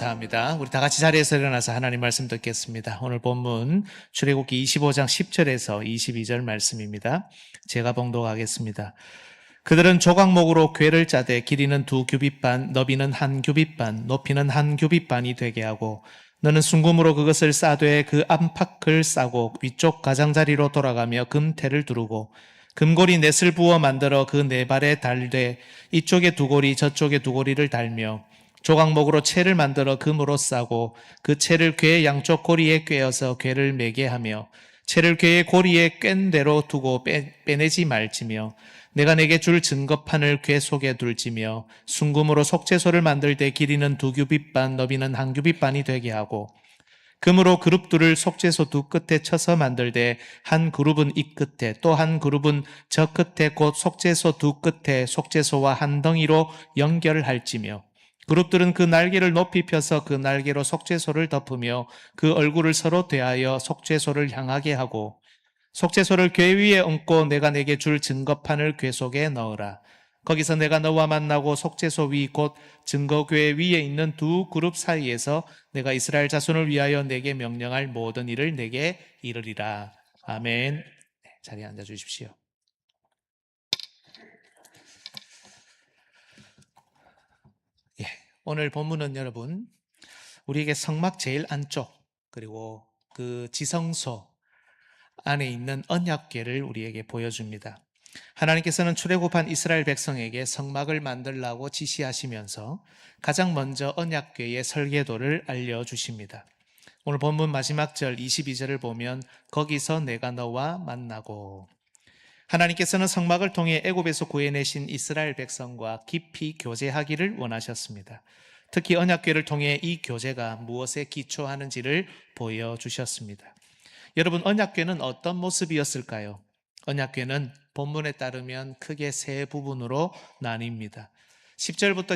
감사합니다. 우리 다 같이 자리에서 일어나서 하나님 말씀 듣겠습니다. 오늘 본문 출애굽기 25장 10절에서 22절 말씀입니다. 제가 봉독하겠습니다. 그들은 조각목으로 궤를 짜되 길이는 2규빗 반, 너비는 1규빗 반, 높이는 1규빗 반이 되게 하고 너는 순금으로 그것을 싸되 그 안팎을 싸고 위쪽 가장자리로 돌아가며 금테를 두르고 금고리 넷을 부어 만들어 그 네 발에 달되 이쪽에 2고리 저쪽에 2고리를 달며 조각목으로 채를 만들어 금으로 싸고 그 채를 궤의 양쪽 고리에 꿰어서 궤를 매게 하며 채를 궤의 고리에 꿰는 대로 두고 빼내지 말지며 내가 내게 줄 증거판을 궤 속에 둘지며 순금으로 속죄소를 만들 때 길이는 2규빗 반 너비는 1규빗 반이 되게 하고 금으로 그룹들을 속죄소 두 끝에 쳐서 만들되 한 그룹은 이 끝에 또 한 그룹은 저 끝에 곧 속죄소 두 끝에 속죄소와 한 덩이로 연결할지며 그룹들은 그 날개를 높이 펴서 그 날개로 속죄소를 덮으며 그 얼굴을 서로 대하여 속죄소를 향하게 하고 속죄소를 궤 위에 얹고 내가 내게 줄 증거판을 궤 속에 넣으라. 거기서 내가 너와 만나고 속죄소 위 곧 증거궤 위에 있는 두 그룹 사이에서 내가 이스라엘 자손을 위하여 내게 명령할 모든 일을 내게 이르리라. 아멘. 네, 자리에 앉아 주십시오. 예, 오늘 본문은 여러분 우리에게 성막 제일 안쪽 그리고 그 지성소 안에 있는 언약궤를 우리에게 보여줍니다. 하나님께서는 출애굽한 이스라엘 백성에게 성막을 만들라고 지시하시면서 가장 먼저 언약궤의 설계도를 알려주십니다. 오늘 본문 마지막 절 22절을 보면 거기서 내가 너와 만나고 하나님께서는 성막을 통해 애굽에서 구해내신 이스라엘 백성과 깊이 교제하기를 원하셨습니다. 특히 언약궤를 통해 이 교제가 무엇에 기초하는지를 보여주셨습니다. 여러분, 언약궤는 어떤 모습이었을까요? 언약궤는 본문에 따르면 크게 세 부분으로 나뉩니다. 10절부터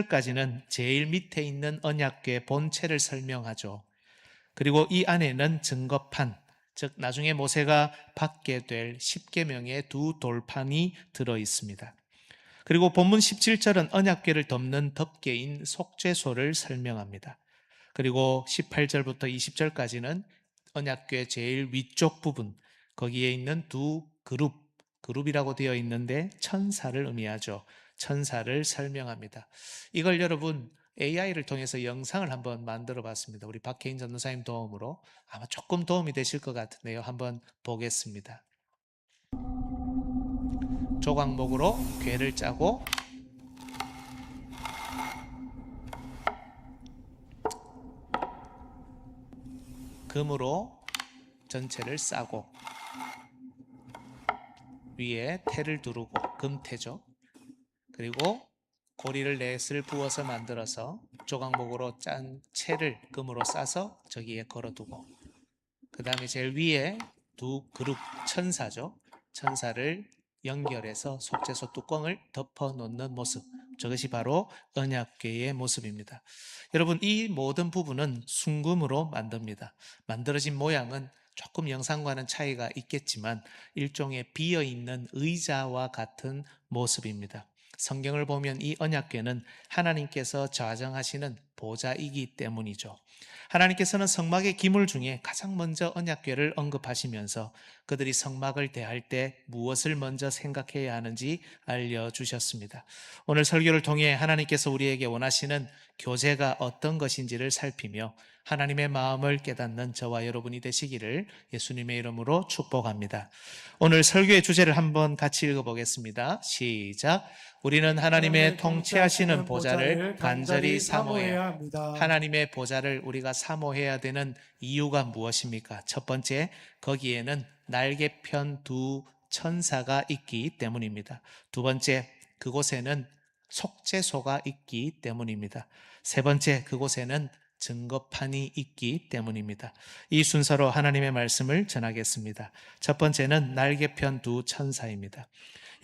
16절까지는 제일 밑에 있는 언약궤 본체를 설명하죠. 그리고 이 안에는 증거판, 즉 나중에 모세가 받게 될 10계명의 두 돌판이 들어 있습니다. 그리고 본문 17절은 언약궤를 덮는 덮개인 속죄소를 설명합니다. 그리고 18절부터 20절까지는 언약궤 제일 위쪽 부분, 거기에 있는 두 그룹이라고 되어 있는데 천사를 의미하죠. 천사를 설명합니다. 이걸 여러분 AI를 통해서 영상을 한번 만들어 봤습니다. 우리 박혜인 전도사님 도움으로 아마 조금 도움이 되실 것 같은데요. 한번 보겠습니다. 조각목으로 궤를 짜고 금으로 전체를 싸고 위에 태를 두르고 금태죠. 그리고 고리를 넷을 부어서 만들어서 조각목으로 짠 채를 금으로 싸서 저기에 걸어두고 그 다음에 제일 위에 두 그룹 천사죠. 천사를 연결해서 속죄소 뚜껑을 덮어 놓는 모습, 저것이 바로 언약궤의 모습입니다. 여러분, 이 모든 부분은 순금으로 만듭니다. 만들어진 모양은 조금 영상과는 차이가 있겠지만 일종의 비어있는 의자와 같은 모습입니다. 성경을 보면 이 언약궤는 하나님께서 좌정하시는 보좌이기 때문이죠. 하나님께서는 성막의 기물 중에 가장 먼저 언약궤를 언급하시면서 그들이 성막을 대할 때 무엇을 먼저 생각해야 하는지 알려주셨습니다. 오늘 설교를 통해 하나님께서 우리에게 원하시는 교제가 어떤 것인지를 살피며 하나님의 마음을 깨닫는 저와 여러분이 되시기를 예수님의 이름으로 축복합니다. 오늘 설교의 주제를 한번 같이 읽어보겠습니다. 시작. 우리는 하나님의 통치하시는 보좌를 간절히 사모해야 합니다. 하나님의 보좌를 우리가 사모해야 되는 이유가 무엇입니까? 첫 번째, 거기에는 날개편 두 천사가 있기 때문입니다. 두 번째, 그곳에는 속죄소가 있기 때문입니다. 세 번째, 그곳에는 증거판이 있기 때문입니다. 이 순서로 하나님의 말씀을 전하겠습니다. 첫 번째는 날개편 두 천사입니다.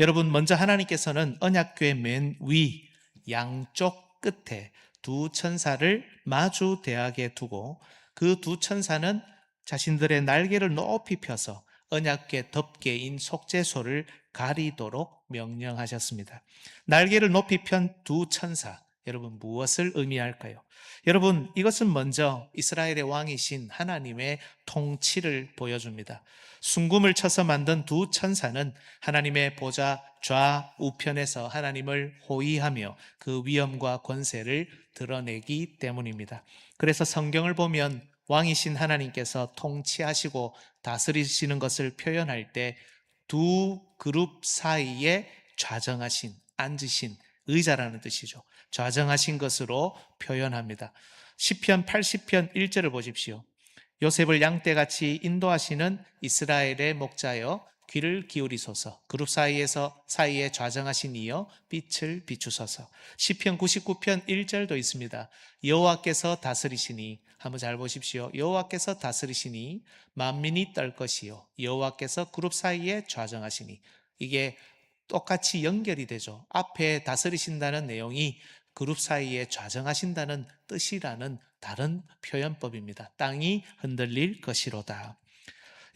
여러분, 먼저 하나님께서는 언약궤 맨 위 양쪽 끝에 두 천사를 마주 대하게 두고 그 두 천사는 자신들의 날개를 높이 펴서 언약궤 덮개인 속죄소를 가리도록 명령하셨습니다. 날개를 높이 편 두 천사, 여러분 무엇을 의미할까요? 여러분 이것은 먼저 이스라엘의 왕이신 하나님의 통치를 보여줍니다. 순금을 쳐서 만든 두 천사는 하나님의 보좌 좌우편에서 하나님을 호위하며 그 위엄과 권세를 드러내기 때문입니다. 그래서 성경을 보면 왕이신 하나님께서 통치하시고 다스리시는 것을 표현할 때 두 그룹 사이에 좌정하신, 앉으신 의자라는 뜻이죠. 좌정하신 것으로 표현합니다. 시편 80편 1절을 보십시오. 요셉을 양떼같이 인도하시는 이스라엘의 목자여 귀를 기울이소서. 그룹 사이에 좌정하신 이여 빛을 비추소서. 시편 99편 1절도 있습니다. 여호와께서 다스리시니, 한번 잘 보십시오. 여호와께서 다스리시니 만민이 떨 것이요 여호와께서 그룹 사이에 좌정하시니. 이게 똑같이 연결이 되죠. 앞에 다스리신다는 내용이 그룹 사이에 좌정하신다는 뜻이라는 다른 표현법입니다. 땅이 흔들릴 것이로다.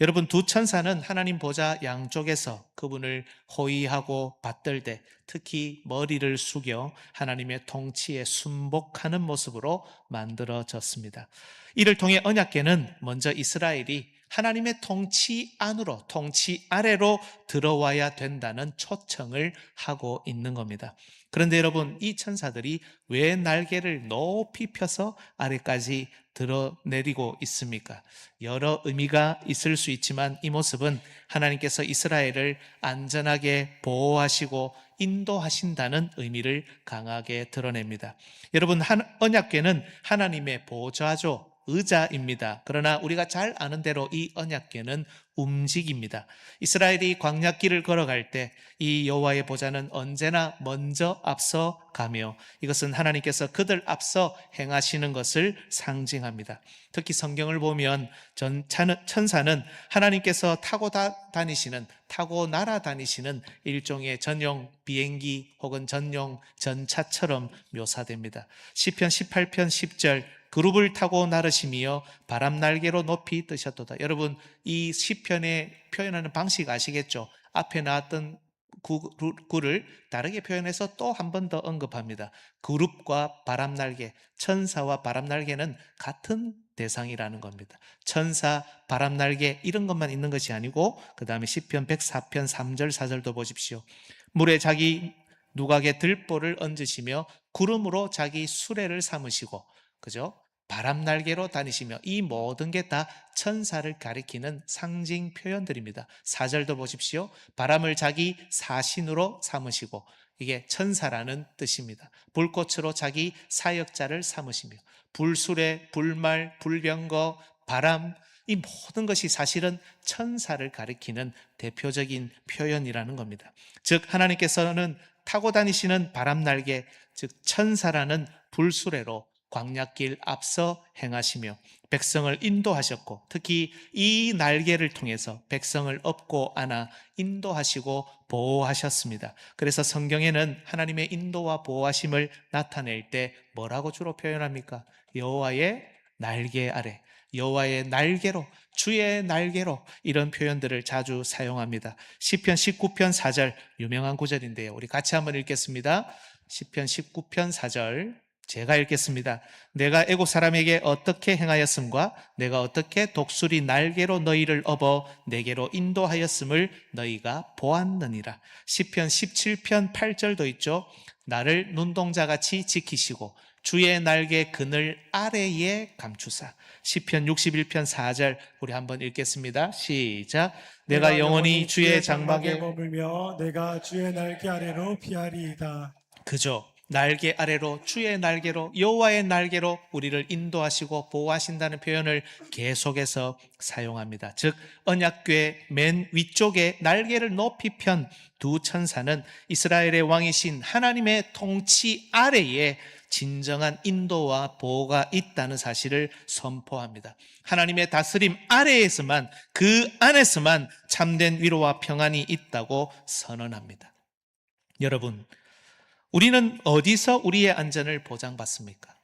여러분 두 천사는 하나님 보좌 양쪽에서 그분을 호위하고 받들 때 특히 머리를 숙여 하나님의 통치에 순복하는 모습으로 만들어졌습니다. 이를 통해 언약궤는 먼저 이스라엘이 하나님의 통치 안으로, 통치 아래로 들어와야 된다는 초청을 하고 있는 겁니다. 그런데 여러분, 이 천사들이 왜 날개를 높이 펴서 아래까지 드러내리고 있습니까? 여러 의미가 있을 수 있지만 이 모습은 하나님께서 이스라엘을 안전하게 보호하시고 인도하신다는 의미를 강하게 드러냅니다. 여러분, 언약궤는 하나님의 보좌죠. 의자입니다. 그러나 우리가 잘 아는 대로 이 언약궤는 움직입니다. 이스라엘이 광야길을 걸어갈 때 이 여호와의 보좌는 언제나 먼저 앞서 가며 이것은 하나님께서 그들 앞서 행하시는 것을 상징합니다. 특히 성경을 보면 천사는 하나님께서 타고 날아다니시는 일종의 전용 비행기 혹은 전용 전차처럼 묘사됩니다. 시편 18편 10절 그룹을 타고 나르시며 바람 날개로 높이 뜨셨도다. 여러분 이 시편에 표현하는 방식 아시겠죠? 앞에 나왔던 구를 다르게 표현해서 또 한 번 더 언급합니다. 그룹과 바람 날개, 천사와 바람 날개는 같은 대상이라는 겁니다. 천사, 바람 날개 이런 것만 있는 것이 아니고 그 다음에 시편 104편 3절 4절도 보십시오. 물에 자기 누각에 들보를 얹으시며 구름으로 자기 수레를 삼으시고 그죠? 바람 날개로 다니시며 이 모든 게 다 천사를 가리키는 상징 표현들입니다. 4절도 보십시오. 바람을 자기 사신으로 삼으시고 이게 천사라는 뜻입니다. 불꽃으로 자기 사역자를 삼으시며 불수레, 불말, 불병거, 바람 이 모든 것이 사실은 천사를 가리키는 대표적인 표현이라는 겁니다. 즉 하나님께서는 타고 다니시는 바람 날개 즉 천사라는 불수레로 광야길 앞서 행하시며 백성을 인도하셨고 특히 이 날개를 통해서 백성을 업고 안아 인도하시고 보호하셨습니다. 그래서 성경에는 하나님의 인도와 보호하심을 나타낼 때 뭐라고 주로 표현합니까? 여호와의 날개 아래, 여호와의 날개로, 주의 날개로 이런 표현들을 자주 사용합니다. 시편 19편 4절 유명한 구절인데요. 우리 같이 한번 읽겠습니다. 시편 19편 4절 제가 읽겠습니다. 내가 애국 사람에게 어떻게 행하였음과 내가 어떻게 독수리 날개로 너희를 업어 내게로 인도하였음을 너희가 보았느니라. 시편 17편 8절도 있죠. 나를 눈동자같이 지키시고 주의 날개 그늘 아래에 감추사. 시편 61편 4절 우리 한번 읽겠습니다. 시작. 내가 영원히 주의 장막에 머물며 내가 주의 날개 아래로 피하리이다. 그죠. 날개 아래로 주의 날개로 여호와의 날개로 우리를 인도하시고 보호하신다는 표현을 계속해서 사용합니다. 즉 언약궤 맨 위쪽에 날개를 높이 편 두 천사는 이스라엘의 왕이신 하나님의 통치 아래에 진정한 인도와 보호가 있다는 사실을 선포합니다. 하나님의 다스림 아래에서만 그 안에서만 참된 위로와 평안이 있다고 선언합니다. 여러분 우리는 어디서 우리의 안전을 보장받습니까?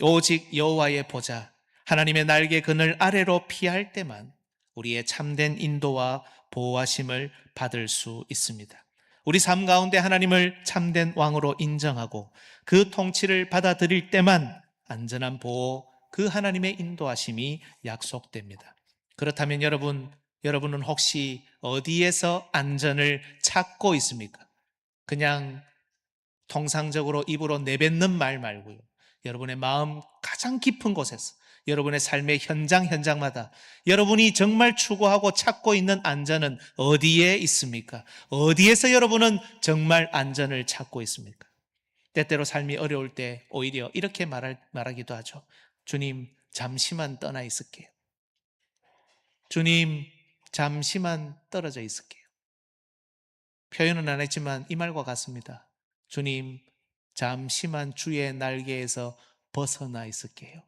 오직 여호와의 보좌, 하나님의 날개 그늘 아래로 피할 때만 우리의 참된 인도와 보호하심을 받을 수 있습니다. 우리 삶 가운데 하나님을 참된 왕으로 인정하고 그 통치를 받아들일 때만 안전한 보호, 그 하나님의 인도하심이 약속됩니다. 그렇다면 여러분은 혹시 어디에서 안전을 찾고 있습니까? 그냥 통상적으로 입으로 내뱉는 말 말고요. 여러분의 마음 가장 깊은 곳에서, 여러분의 삶의 현장마다 여러분이 정말 추구하고 찾고 있는 안전은 어디에 있습니까? 어디에서 여러분은 정말 안전을 찾고 있습니까? 때때로 삶이 어려울 때 오히려 이렇게 말하기도 하죠. 주님, 잠시만 떠나 있을게요. 주님, 잠시만 떨어져 있을게요. 표현은 안 했지만 이 말과 같습니다. 주님, 잠시만 주의 날개에서 벗어나 있을게요.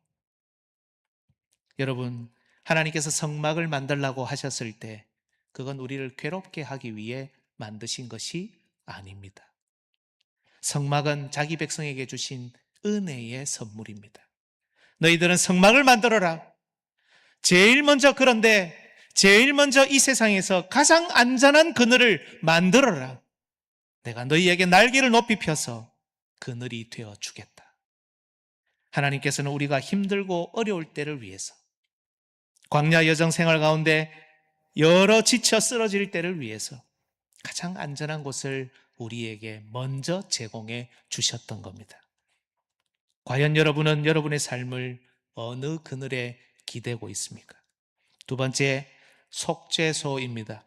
여러분, 하나님께서 성막을 만들라고 하셨을 때 그건 우리를 괴롭게 하기 위해 만드신 것이 아닙니다. 성막은 자기 백성에게 주신 은혜의 선물입니다. 너희들은 성막을 만들어라. 제일 먼저 이 세상에서 가장 안전한 그늘을 만들어라. 내가 너희에게 날개를 높이 펴서 그늘이 되어 주겠다. 하나님께서는 우리가 힘들고 어려울 때를 위해서, 광야 여정 생활 가운데 여러 지쳐 쓰러질 때를 위해서 가장 안전한 곳을 우리에게 먼저 제공해 주셨던 겁니다. 과연 여러분은 여러분의 삶을 어느 그늘에 기대고 있습니까? 두 번째, 속죄소입니다.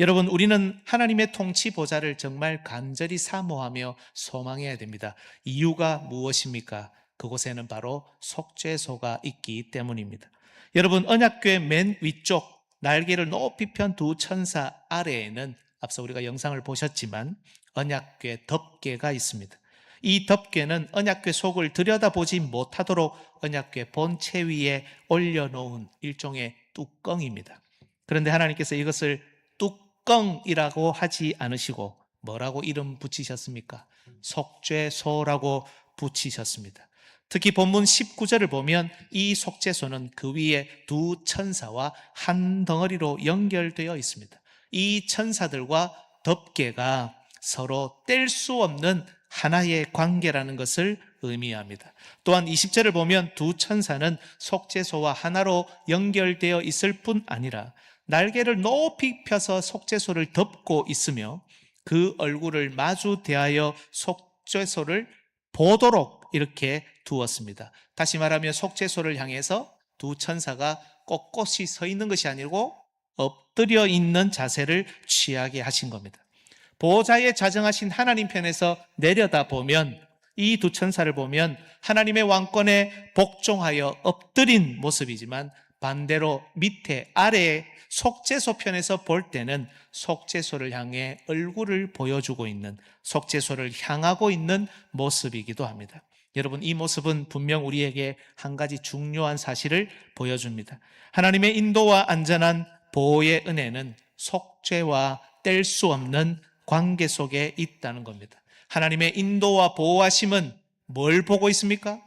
여러분, 우리는 하나님의 통치 보좌를 정말 간절히 사모하며 소망해야 됩니다. 이유가 무엇입니까? 그곳에는 바로 속죄소가 있기 때문입니다. 여러분, 언약궤 맨 위쪽 날개를 높이 편 두 천사 아래에는 앞서 우리가 영상을 보셨지만 언약궤 덮개가 있습니다. 이 덮개는 언약궤 속을 들여다보지 못하도록 언약궤 본체 위에 올려놓은 일종의 뚜껑입니다. 그런데 하나님께서 이것을 뚜껑이라고 하지 않으시고 뭐라고 이름 붙이셨습니까? 속죄소라고 붙이셨습니다. 특히 본문 19절을 보면 이 속죄소는 그 위에 두 천사와 한 덩어리로 연결되어 있습니다. 이 천사들과 덮개가 서로 뗄 수 없는 하나의 관계라는 것을 의미합니다. 또한 20절을 보면 두 천사는 속죄소와 하나로 연결되어 있을 뿐 아니라 날개를 높이 펴서 속죄소를 덮고 있으며 그 얼굴을 마주 대하여 속죄소를 보도록 이렇게 두었습니다. 다시 말하면 속죄소를 향해서 두 천사가 꼿꼿이 서 있는 것이 아니고 엎드려 있는 자세를 취하게 하신 겁니다. 보호자에 자정하신 하나님 편에서 내려다보면 이 두 천사를 보면 하나님의 왕권에 복종하여 엎드린 모습이지만 반대로 밑에 아래에 속죄소 편에서 볼 때는 속죄소를 향해 얼굴을 보여주고 있는, 속죄소를 향하고 있는 모습이기도 합니다. 여러분, 이 모습은 분명 우리에게 한 가지 중요한 사실을 보여줍니다. 하나님의 인도와 안전한 보호의 은혜는 속죄와 뗄 수 없는 관계 속에 있다는 겁니다. 하나님의 인도와 보호하심은 뭘 보고 있습니까?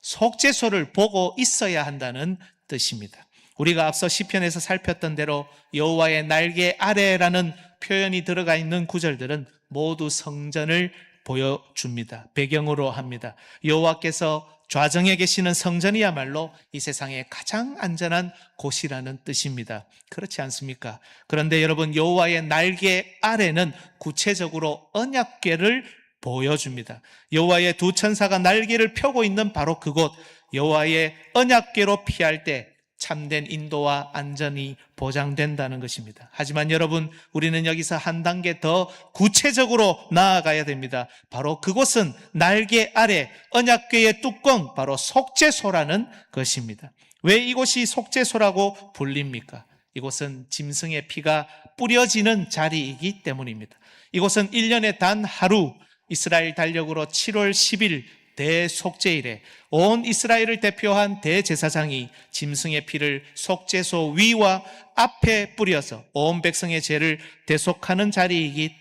속죄소를 보고 있어야 한다는 뜻입니다. 우리가 앞서 시편에서 살폈던 대로 여호와의 날개 아래라는 표현이 들어가 있는 구절들은 모두 성전을 보여줍니다. 배경으로 합니다. 여호와께서 좌정에 계시는 성전이야말로 이 세상의 가장 안전한 곳이라는 뜻입니다. 그렇지 않습니까? 그런데 여러분, 여호와의 날개 아래는 구체적으로 언약궤를 보여줍니다. 여호와의 두 천사가 날개를 펴고 있는 바로 그곳, 여호와의 언약궤로 피할 때 참된 인도와 안전이 보장된다는 것입니다. 하지만 여러분, 우리는 여기서 한 단계 더 구체적으로 나아가야 됩니다. 바로 그곳은 날개 아래 언약궤의 뚜껑, 바로 속죄소라는 것입니다. 왜 이곳이 속죄소라고 불립니까? 이곳은 짐승의 피가 뿌려지는 자리이기 때문입니다. 이곳은 1년에 단 하루, 이스라엘 달력으로 7월 10일 대속죄일에 온 이스라엘을 대표한 대제사장이 짐승의 피를 속죄소 위와 앞에 뿌려서 온 백성의 죄를 대속하는 자리이기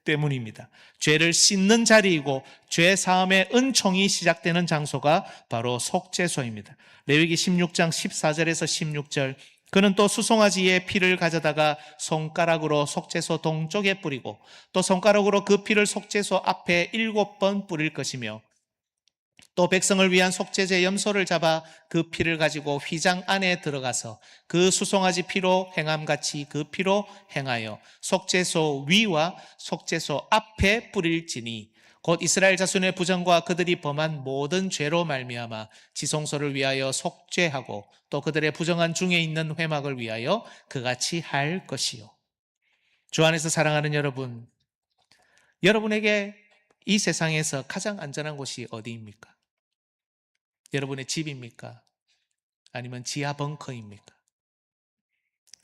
때문입니다. 죄를 씻는 자리이고 죄 사함의 은총이 시작되는 장소가 바로 속죄소입니다. 레위기 16장 14절에서 16절, 그는 또 수송아지의 피를 가져다가 손가락으로 속죄소 동쪽에 뿌리고 또 손가락으로 그 피를 속죄소 앞에 7번 뿌릴 것이며 또 백성을 위한 속죄제 염소를 잡아 그 피를 가지고 휘장 안에 들어가서 그 수송아지 피로 행함같이 그 피로 행하여 속죄소 위와 속죄소 앞에 뿌릴지니 곧 이스라엘 자손의 부정과 그들이 범한 모든 죄로 말미암아 지성소를 위하여 속죄하고 또 그들의 부정한 중에 있는 회막을 위하여 그같이 할 것이요. 주 안에서 사랑하는 여러분, 여러분에게 이 세상에서 가장 안전한 곳이 어디입니까? 여러분의 집입니까? 아니면 지하 벙커입니까?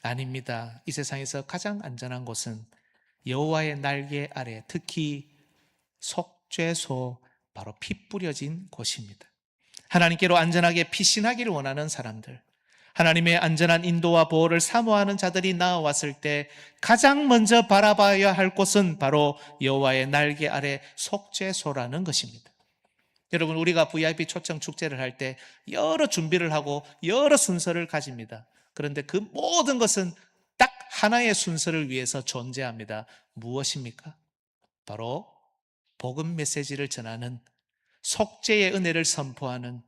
아닙니다. 이 세상에서 가장 안전한 곳은 여호와의 날개 아래, 특히 속죄소, 바로 피 뿌려진 곳입니다. 하나님께로 안전하게 피신하기를 원하는 사람들, 하나님의 안전한 인도와 보호를 사모하는 자들이 나아왔을 때 가장 먼저 바라봐야 할 곳은 바로 여호와의 날개 아래 속죄소라는 것입니다. 여러분, 우리가 VIP 초청 축제를 할 때 여러 준비를 하고 여러 순서를 가집니다. 그런데 그 모든 것은 딱 하나의 순서를 위해서 존재합니다. 무엇입니까? 바로 복음 메시지를 전하는, 속죄의 은혜를 선포하는,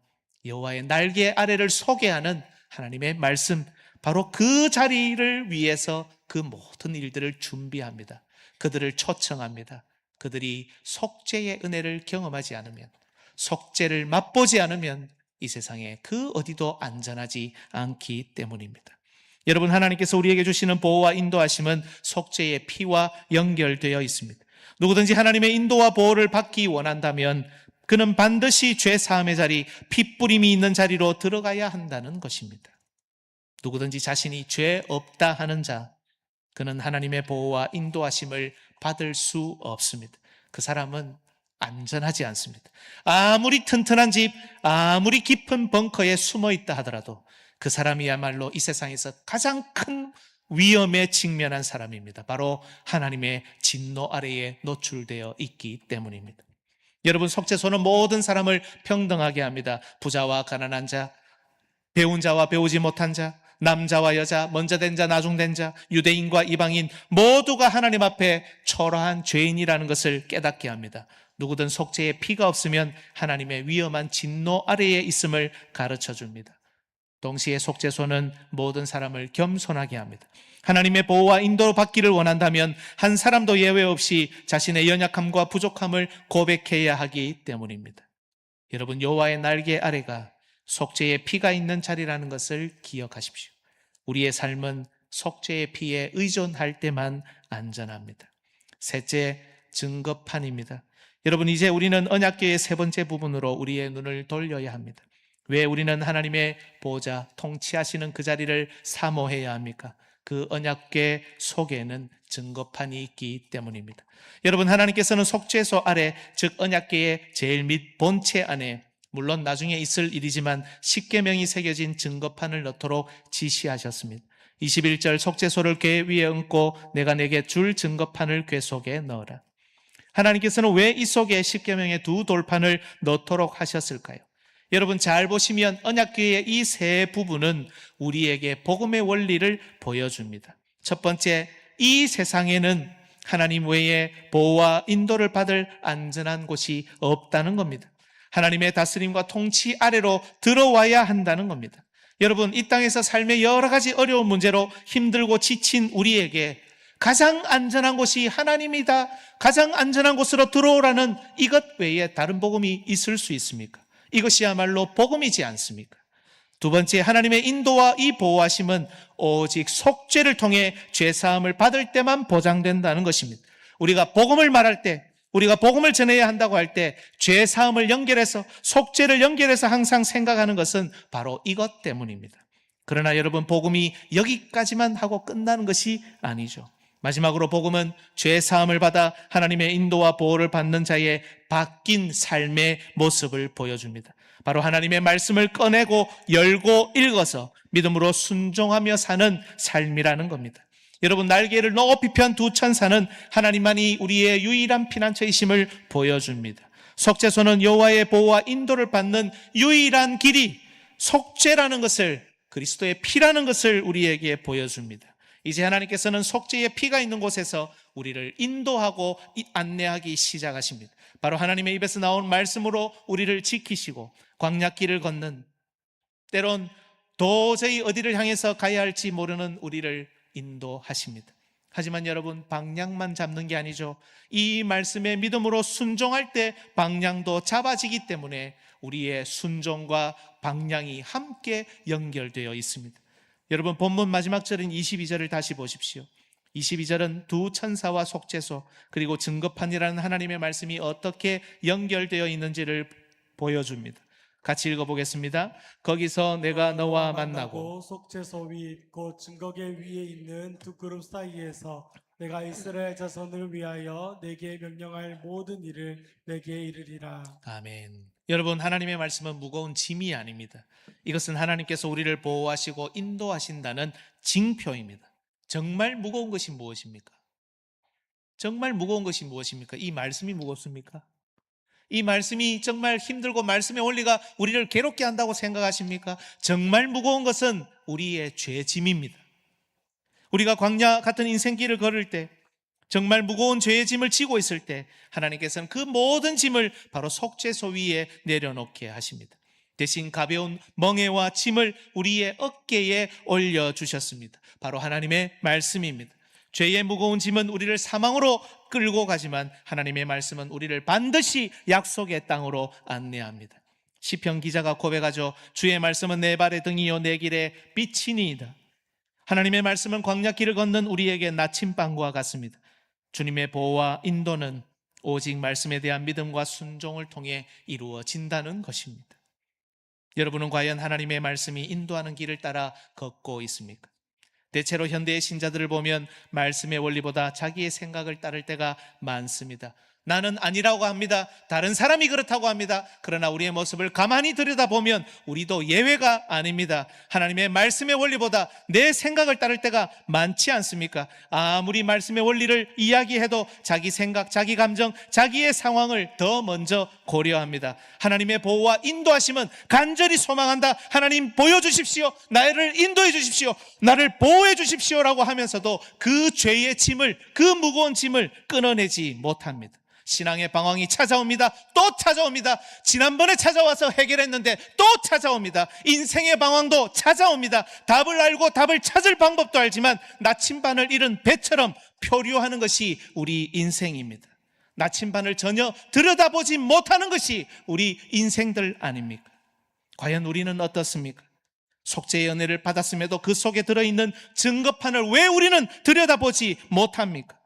여호와의 날개 아래를 소개하는 하나님의 말씀, 바로 그 자리를 위해서 그 모든 일들을 준비합니다. 그들을 초청합니다. 그들이 속죄의 은혜를 경험하지 않으면, 속죄를 맛보지 않으면 이 세상에 그 어디도 안전하지 않기 때문입니다. 여러분, 하나님께서 우리에게 주시는 보호와 인도하심은 속죄의 피와 연결되어 있습니다. 누구든지 하나님의 인도와 보호를 받기 원한다면 그는 반드시 죄 사함의 자리, 피 뿌림이 있는 자리로 들어가야 한다는 것입니다. 누구든지 자신이 죄 없다 하는 자, 그는 하나님의 보호와 인도하심을 받을 수 없습니다. 그 사람은 안전하지 않습니다. 아무리 튼튼한 집, 아무리 깊은 벙커에 숨어 있다 하더라도 그 사람이야말로 이 세상에서 가장 큰 위험에 직면한 사람입니다. 바로 하나님의 진노 아래에 노출되어 있기 때문입니다. 여러분, 속죄소는 모든 사람을 평등하게 합니다. 부자와 가난한 자, 배운 자와 배우지 못한 자, 남자와 여자, 먼저 된 자, 나중된 자, 유대인과 이방인 모두가 하나님 앞에 초라한 죄인이라는 것을 깨닫게 합니다. 누구든 속죄의 피가 없으면 하나님의 위험한 진노 아래에 있음을 가르쳐 줍니다. 동시에 속죄소는 모든 사람을 겸손하게 합니다. 하나님의 보호와 인도로 받기를 원한다면 한 사람도 예외 없이 자신의 연약함과 부족함을 고백해야 하기 때문입니다. 여러분, 여호와의 날개 아래가 속죄의 피가 있는 자리라는 것을 기억하십시오. 우리의 삶은 속죄의 피에 의존할 때만 안전합니다. 셋째, 증거판입니다. 여러분, 이제 우리는 언약궤의 세 번째 부분으로 우리의 눈을 돌려야 합니다. 왜 우리는 하나님의 보호자, 통치하시는 그 자리를 사모해야 합니까? 그 언약궤 속에는 증거판이 있기 때문입니다. 여러분, 하나님께서는 속죄소 아래, 즉 언약궤의 제일 밑 본체 안에, 물론 나중에 있을 일이지만 십계명이 새겨진 증거판을 넣도록 지시하셨습니다. 21절, 속죄소를 궤 위에 얹고 내가 내게 줄 증거판을 궤 속에 넣어라. 하나님께서는 왜 이 속에 십계명의 두 돌판을 넣도록 하셨을까요? 여러분, 잘 보시면 언약궤의 이 세 부분은 우리에게 복음의 원리를 보여줍니다. 첫 번째, 이 세상에는 하나님 외에 보호와 인도를 받을 안전한 곳이 없다는 겁니다. 하나님의 다스림과 통치 아래로 들어와야 한다는 겁니다. 여러분, 이 땅에서 삶의 여러 가지 어려운 문제로 힘들고 지친 우리에게 가장 안전한 곳이 하나님이다, 가장 안전한 곳으로 들어오라는 이것 외에 다른 복음이 있을 수 있습니까? 이것이야말로 복음이지 않습니까? 두 번째, 하나님의 인도와 이 보호하심은 오직 속죄를 통해 죄사함을 받을 때만 보장된다는 것입니다. 우리가 복음을 말할 때, 우리가 복음을 전해야 한다고 할 때 죄사함을 연결해서, 속죄를 연결해서 항상 생각하는 것은 바로 이것 때문입니다. 그러나 여러분, 복음이 여기까지만 하고 끝나는 것이 아니죠. 마지막으로 복음은 죄사함을 받아 하나님의 인도와 보호를 받는 자의 바뀐 삶의 모습을 보여줍니다. 바로 하나님의 말씀을 꺼내고 열고 읽어서 믿음으로 순종하며 사는 삶이라는 겁니다. 여러분, 날개를 높이 편 두 천사는 하나님만이 우리의 유일한 피난처이심을 보여줍니다. 속죄소는 여호와의 보호와 인도를 받는 유일한 길이 속죄라는 것을 그리스도의 피라는 것을 우리에게 보여줍니다. 이제 하나님께서는 속죄의 피가 있는 곳에서 우리를 인도하고 안내하기 시작하십니다. 바로 하나님의 입에서 나온 말씀으로 우리를 지키시고 광야길을 걷는, 때론 도저히 어디를 향해서 가야 할지 모르는 우리를 인도하십니다. 하지만 여러분, 방향만 잡는 게 아니죠. 이 말씀에 믿음으로 순종할 때 방향도 잡아지기 때문에 우리의 순종과 방향이 함께 연결되어 있습니다. 여러분, 본문 마지막 절인 22절을 다시 보십시오. 22절은 두 천사와 속죄소 그리고 증거판이라는 하나님의 말씀이 어떻게 연결되어 있는지를 보여줍니다. 같이 읽어보겠습니다. 거기서 내가 너와 만나고 속죄소 위 곧 증거계 위에 있는 두 그룹 사이에서 내가 이스라엘 자손을 위하여 내게 명령할 모든 일을 내게 이르리라. 아멘. 여러분, 하나님의 말씀은 무거운 짐이 아닙니다. 이것은 하나님께서 우리를 보호하시고 인도하신다는 징표입니다. 정말 무거운 것이 무엇입니까? 정말 무거운 것이 무엇입니까? 이 말씀이 무겁습니까? 이 말씀이 정말 힘들고 말씀의 원리가 우리를 괴롭게 한다고 생각하십니까? 정말 무거운 것은 우리의 죄짐입니다. 우리가 광야 같은 인생길을 걸을 때, 정말 무거운 죄의 짐을 지고 있을 때 하나님께서는 그 모든 짐을 바로 속죄소 위에 내려놓게 하십니다. 대신 가벼운 멍에와 짐을 우리의 어깨에 올려주셨습니다. 바로 하나님의 말씀입니다. 죄의 무거운 짐은 우리를 사망으로 끌고 가지만 하나님의 말씀은 우리를 반드시 약속의 땅으로 안내합니다. 시편 기자가 고백하죠. 주의 말씀은 내 발의 등이요 내 길의 빛이니이다. 하나님의 말씀은 광야길을 걷는 우리에게 나침반과 같습니다. 주님의 보호와 인도는 오직 말씀에 대한 믿음과 순종을 통해 이루어진다는 것입니다. 여러분은 과연 하나님의 말씀이 인도하는 길을 따라 걷고 있습니까? 대체로 현대의 신자들을 보면 말씀의 원리보다 자기의 생각을 따를 때가 많습니다. 나는 아니라고 합니다. 다른 사람이 그렇다고 합니다. 그러나 우리의 모습을 가만히 들여다보면 우리도 예외가 아닙니다. 하나님의 말씀의 원리보다 내 생각을 따를 때가 많지 않습니까? 아무리 말씀의 원리를 이야기해도 자기 생각, 자기 감정, 자기의 상황을 더 먼저 고려합니다. 하나님의 보호와 인도하심은 간절히 소망한다. 하나님 보여주십시오. 나를 인도해 주십시오. 나를 보호해 주십시오라고 하면서도 그 죄의 짐을, 그 무거운 짐을 끊어내지 못합니다. 신앙의 방황이 찾아옵니다. 또 찾아옵니다. 지난번에 찾아와서 해결했는데 또 찾아옵니다. 인생의 방황도 찾아옵니다. 답을 알고 답을 찾을 방법도 알지만 나침반을 잃은 배처럼 표류하는 것이 우리 인생입니다. 나침반을 전혀 들여다보지 못하는 것이 우리 인생들 아닙니까? 과연 우리는 어떻습니까? 속죄의 은혜를 받았음에도 그 속에 들어있는 증거판을 왜 우리는 들여다보지 못합니까?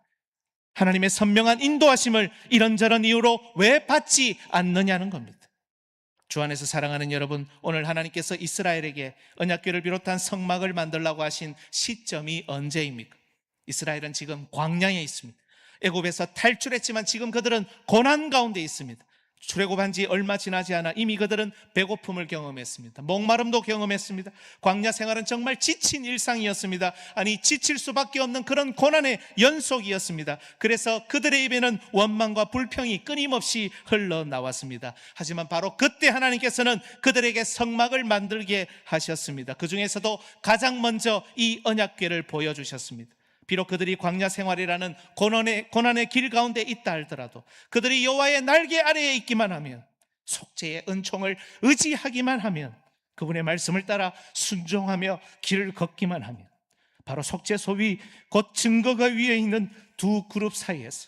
하나님의 선명한 인도하심을 이런저런 이유로 왜 받지 않느냐는 겁니다. 주 안에서 사랑하는 여러분, 오늘 하나님께서 이스라엘에게 언약궤를 비롯한 성막을 만들라고 하신 시점이 언제입니까? 이스라엘은 지금 광야에 있습니다. 애굽에서 탈출했지만 지금 그들은 고난 가운데 있습니다. 출애굽한 지 얼마 지나지 않아 이미 그들은 배고픔을 경험했습니다. 목마름도 경험했습니다. 광야 생활은 정말 지친 일상이었습니다. 아니, 지칠 수밖에 없는 그런 고난의 연속이었습니다. 그래서 그들의 입에는 원망과 불평이 끊임없이 흘러나왔습니다. 하지만 바로 그때 하나님께서는 그들에게 성막을 만들게 하셨습니다. 그 중에서도 가장 먼저 이 언약궤를 보여주셨습니다. 비록 그들이 광야 생활이라는 고난의 길 가운데 있다 할지라도 그들이 여호와의 날개 아래에 있기만 하면, 속죄의 은총을 의지하기만 하면, 그분의 말씀을 따라 순종하며 길을 걷기만 하면 바로 속죄소 위 곧 증거가 위에 있는 두 그룹 사이에서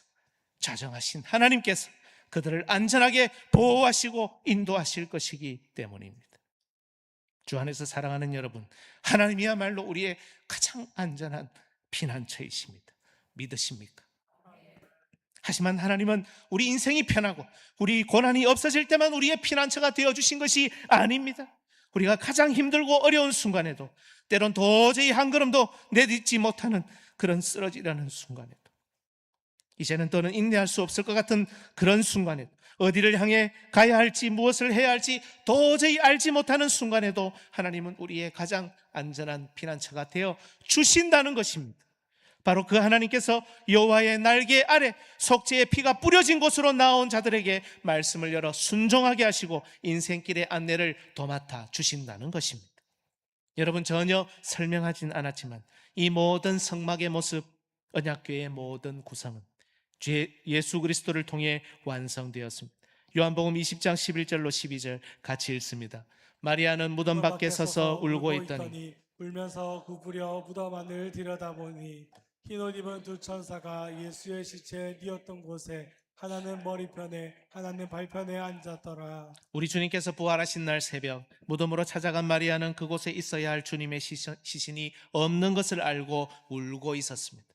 자정하신 하나님께서 그들을 안전하게 보호하시고 인도하실 것이기 때문입니다. 주 안에서 사랑하는 여러분, 하나님이야말로 우리의 가장 안전한 피난처이십니다. 믿으십니까? 하지만 하나님은 우리 인생이 편하고 우리 고난이 없어질 때만 우리의 피난처가 되어주신 것이 아닙니다. 우리가 가장 힘들고 어려운 순간에도, 때론 도저히 한 걸음도 내딛지 못하는 그런 쓰러지려는 순간에도, 이제는 더는 인내할 수 없을 것 같은 그런 순간에도, 어디를 향해 가야 할지 무엇을 해야 할지 도저히 알지 못하는 순간에도 하나님은 우리의 가장 안전한 피난처가 되어 주신다는 것입니다. 바로 그 하나님께서 여호와의 날개 아래 속죄의 피가 뿌려진 곳으로 나온 자들에게 말씀을 열어 순종하게 하시고 인생길의 안내를 도맡아 주신다는 것입니다. 여러분, 전혀 설명하진 않았지만 이 모든 성막의 모습, 언약궤의 모든 구성은 예수 그리스도를 통해 완성되었습니다. 요한복음 20장 11절로 12절 같이 읽습니다. 마리아는 무덤 무덤 밖에 밖에 서서 서서 울고 울고 있더니 있더니 울면서 구부려 무덤 안을 들여다보니 흰옷 입은 두 천사가 예수의 시체 뉘었던 곳에 하나는 머리편에 하나는 발편에 앉았더라. 우리 주님께서 부활하신 날 새벽 무덤으로 찾아간 마리아는 그곳에 있어야 할 주님의 시신이 없는 것을 알고 울고 있었습니다.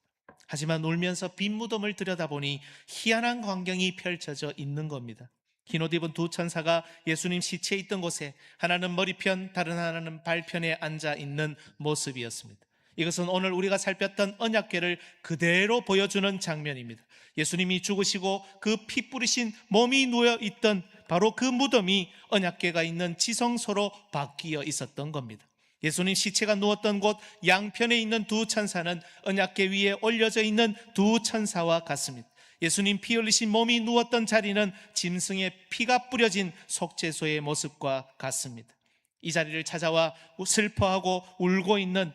하지만 울면서 빈 무덤을 들여다보니 희한한 광경이 펼쳐져 있는 겁니다. 흰 옷 입은 두 천사가 예수님 시체에 있던 곳에 하나는 머리편, 다른 하나는 발편에 앉아 있는 모습이었습니다. 이것은 오늘 우리가 살폈던 언약궤를 그대로 보여주는 장면입니다. 예수님이 죽으시고 그 피 뿌리신 몸이 누워 있던 바로 그 무덤이 언약궤가 있는 지성소로 바뀌어 있었던 겁니다. 예수님 시체가 누웠던 곳 양편에 있는 두 천사는 언약궤 위에 올려져 있는 두 천사와 같습니다. 예수님 피 흘리신 몸이 누웠던 자리는 짐승의 피가 뿌려진 속죄소의 모습과 같습니다. 이 자리를 찾아와 슬퍼하고 울고 있는,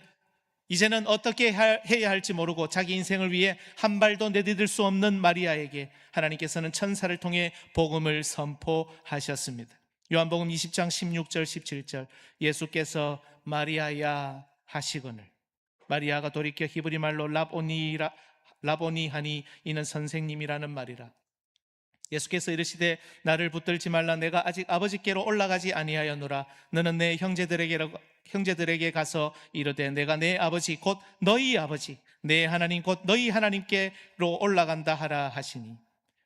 이제는 어떻게 해야 할지 모르고 자기 인생을 위해 한 발도 내디딜 수 없는 마리아에게 하나님께서는 천사를 통해 복음을 선포하셨습니다. 요한복음 20장 16절 17절 예수께서 마리아야 하시거늘, 마리아가 돌이켜 히브리 말로 라보니 하니 이는 선생님이라는 말이라. 예수께서 이르시되 나를 붙들지 말라. 내가 아직 아버지께로 올라가지 아니하였노라. 너는 내 형제들에게 가서 이르되 내가 내 아버지 곧 너희 아버지 내 하나님 곧 너희 하나님께로 올라간다 하라 하시니,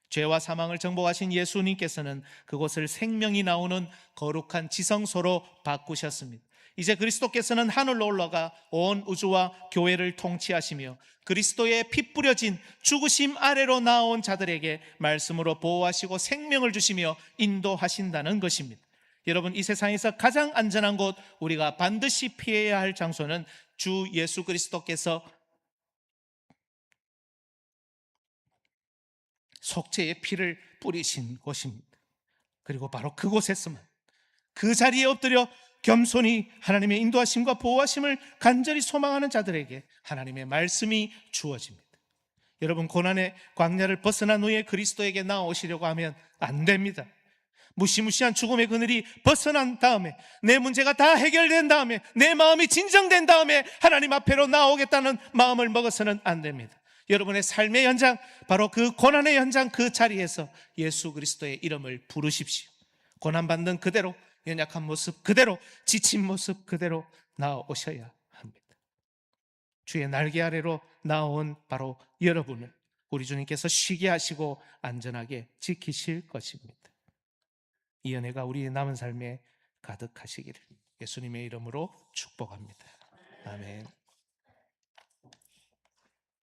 죄와 사망을 정복하신 예수님께서는 그곳을 생명이 나오는 거룩한 지성소로 바꾸셨습니다. 이제 그리스도께서는 하늘로 올라가 온 우주와 교회를 통치하시며 그리스도의 피 뿌려진 죽으심 아래로 나온 자들에게 말씀으로 보호하시고 생명을 주시며 인도하신다는 것입니다. 여러분, 이 세상에서 가장 안전한 곳, 우리가 반드시 피해야 할 장소는 주 예수 그리스도께서 속죄의 피를 뿌리신 곳입니다. 그리고 바로 그곳에서만, 그 자리에 엎드려 겸손히 하나님의 인도하심과 보호하심을 간절히 소망하는 자들에게 하나님의 말씀이 주어집니다. 여러분, 고난의 광야를 벗어난 후에 그리스도에게 나오시려고 하면 안 됩니다. 무시무시한 죽음의 그늘이 벗어난 다음에, 내 문제가 다 해결된 다음에, 내 마음이 진정된 다음에 하나님 앞에로 나오겠다는 마음을 먹어서는 안 됩니다. 여러분의 삶의 현장, 바로 그 고난의 현장, 그 자리에서 예수 그리스도의 이름을 부르십시오. 고난받는 그대로, 연약한 모습 그대로, 지친 모습 그대로 나오셔야 합니다. 주의 날개 아래로 나온 바로 여러분을 우리 주님께서 쉬게 하시고 안전하게 지키실 것입니다. 이 은혜가 우리의 남은 삶에 가득하시기를 예수님의 이름으로 축복합니다. 아멘.